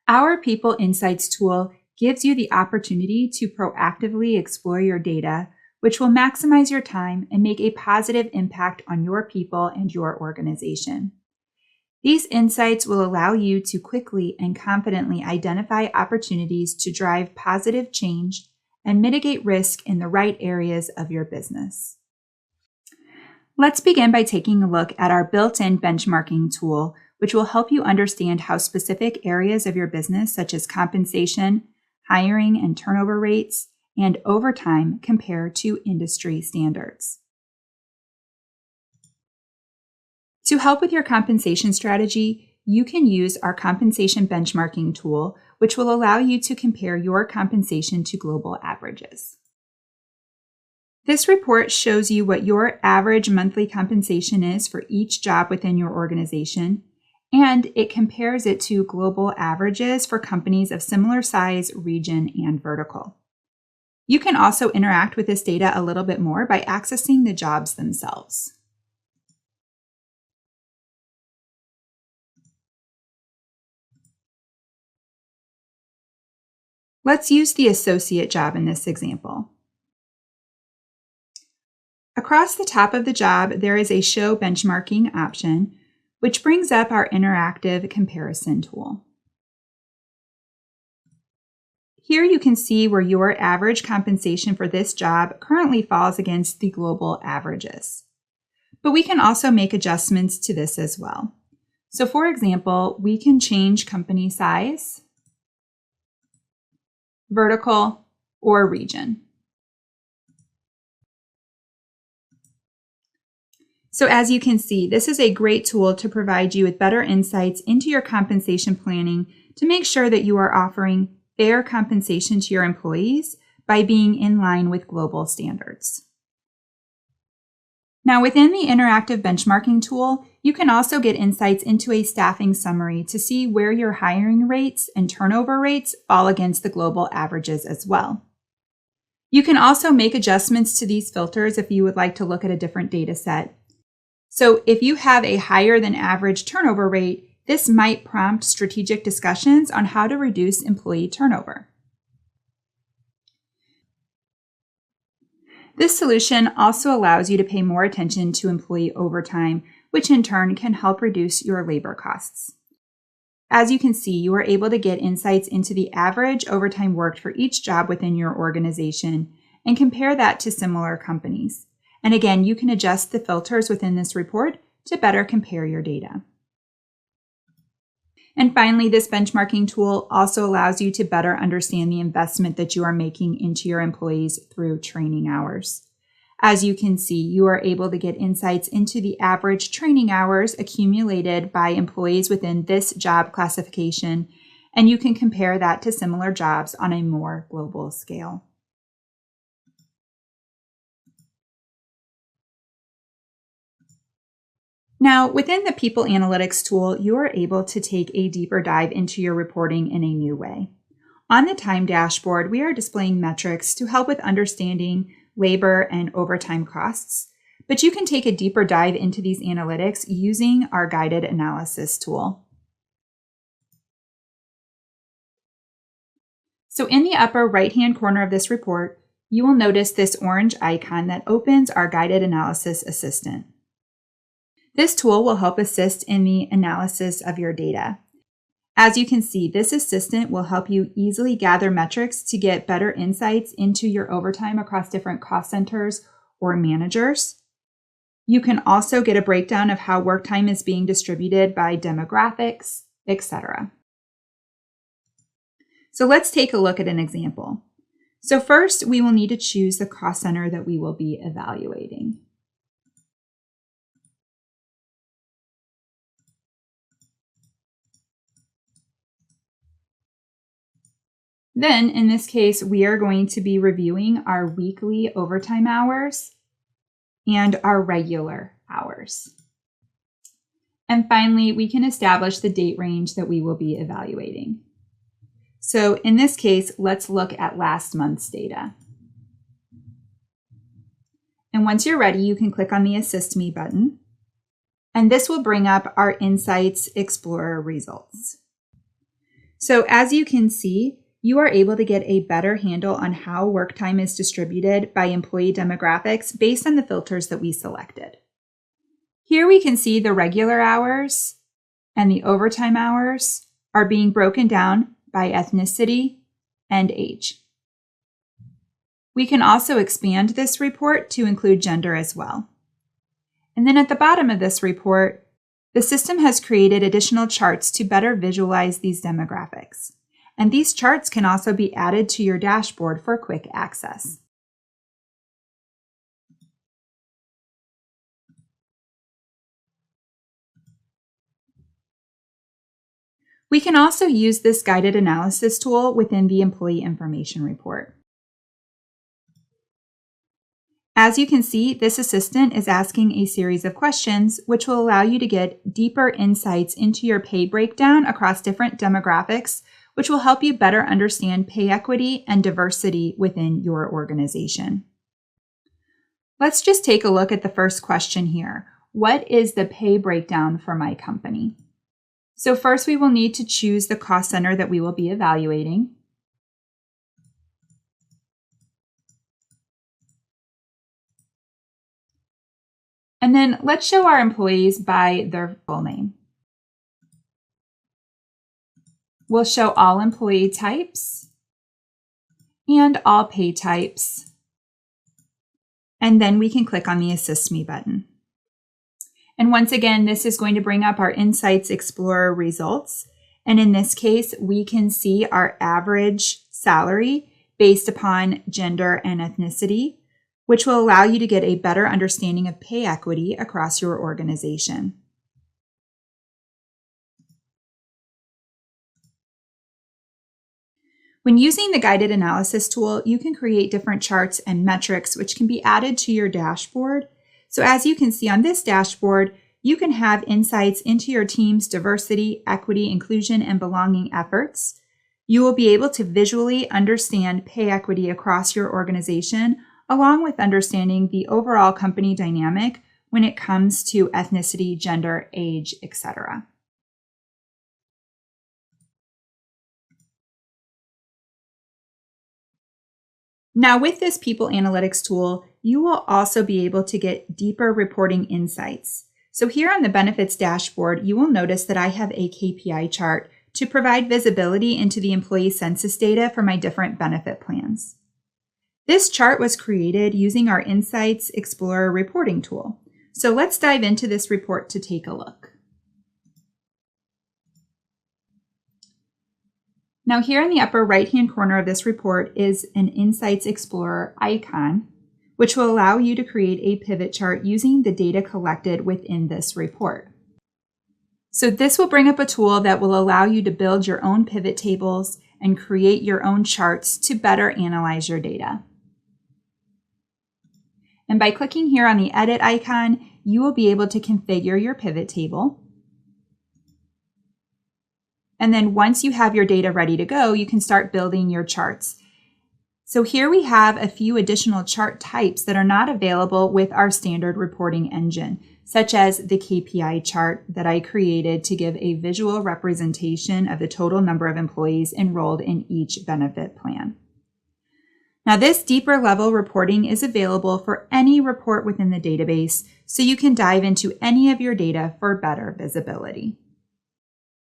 Our People Insights tool gives you the opportunity to proactively explore your data, which will maximize your time and make a positive impact on your people and your organization. These insights will allow you to quickly and confidently identify opportunities to drive positive change and mitigate risk in the right areas of your business. Let's begin by taking a look at our built-in benchmarking tool, which will help you understand how specific areas of your business, such as compensation, hiring and turnover rates, and overtime, compare to industry standards. To help with your compensation strategy, you can use our compensation benchmarking tool, which will allow you to compare your compensation to global averages. This report shows you what your average monthly compensation is for each job within your organization, and it compares it to global averages for companies of similar size, region, and vertical. You can also interact with this data a little bit more by accessing the jobs themselves. Let's use the associate job in this example. Across the top of the job, there is a Show Benchmarking option, which brings up our interactive comparison tool. Here you can see where your average compensation for this job currently falls against the global averages. But we can also make adjustments to this as well. So for example, we can change company size, vertical, or region. So as you can see, this is a great tool to provide you with better insights into your compensation planning to make sure that you are offering fair compensation to your employees by being in line with global standards. Now, within the interactive benchmarking tool, you can also get insights into a staffing summary to see where your hiring rates and turnover rates fall against the global averages as well. You can also make adjustments to these filters if you would like to look at a different data set. So if you have a higher than average turnover rate, this might prompt strategic discussions on how to reduce employee turnover. This solution also allows you to pay more attention to employee overtime, which in turn can help reduce your labor costs. As you can see, you are able to get insights into the average overtime worked for each job within your organization and compare that to similar companies. And again, you can adjust the filters within this report to better compare your data. And finally, this benchmarking tool also allows you to better understand the investment that you are making into your employees through training hours. As you can see, you are able to get insights into the average training hours accumulated by employees within this job classification, and you can compare that to similar jobs on a more global scale. Now, within the People Analytics tool, you are able to take a deeper dive into your reporting in a new way. On the time dashboard, we are displaying metrics to help with understanding labor and overtime costs, but you can take a deeper dive into these analytics using our guided analysis tool. So in the upper right-hand corner of this report, you will notice this orange icon that opens our guided analysis assistant. This tool will help assist in the analysis of your data. As you can see, this assistant will help you easily gather metrics to get better insights into your overtime across different cost centers or managers. You can also get a breakdown of how work time is being distributed by demographics, etc. So let's take a look at an example. So first, we will need to choose the cost center that we will be evaluating. Then, in this case, we are going to be reviewing our weekly overtime hours and our regular hours. And finally, we can establish the date range that we will be evaluating. So in this case, let's look at last month's data. And once you're ready, you can click on the Assist Me button, and this will bring up our Insights Explorer results. So as you can see, you are able to get a better handle on how work time is distributed by employee demographics based on the filters that we selected. Here we can see the regular hours and the overtime hours are being broken down by ethnicity and age. We can also expand this report to include gender as well. And then at the bottom of this report, the system has created additional charts to better visualize these demographics. And these charts can also be added to your dashboard for quick access. We can also use this guided analysis tool within the Employee Information Report. As you can see, this assistant is asking a series of questions which will allow you to get deeper insights into your pay breakdown across different demographics, which will help you better understand pay equity and diversity within your organization. Let's just take a look at the first question here. What is the pay breakdown for my company? So first we will need to choose the cost center that we will be evaluating. And then let's show our employees by their full name. We'll show all employee types and all pay types. And then we can click on the Assist Me button. And once again, this is going to bring up our Insights Explorer results. And in this case, we can see our average salary based upon gender and ethnicity, which will allow you to get a better understanding of pay equity across your organization. When using the guided analysis tool, you can create different charts and metrics which can be added to your dashboard. So as you can see on this dashboard, you can have insights into your team's diversity, equity, inclusion, and belonging efforts. You will be able to visually understand pay equity across your organization, along with understanding the overall company dynamic when it comes to ethnicity, gender, age, etc. Now with this People Analytics tool, you will also be able to get deeper reporting insights. So here on the benefits dashboard, you will notice that I have a KPI chart to provide visibility into the employee census data for my different benefit plans. This chart was created using our Insights Explorer reporting tool. So let's dive into this report to take a look. Now here in the upper right-hand corner of this report is an Insights Explorer icon, which will allow you to create a pivot chart using the data collected within this report. So this will bring up a tool that will allow you to build your own pivot tables and create your own charts to better analyze your data. And by clicking here on the edit icon, you will be able to configure your pivot table. And then once you have your data ready to go, you can start building your charts. So here we have a few additional chart types that are not available with our standard reporting engine, such as the KPI chart that I created to give a visual representation of the total number of employees enrolled in each benefit plan. Now, this deeper level reporting is available for any report within the database, so you can dive into any of your data for better visibility.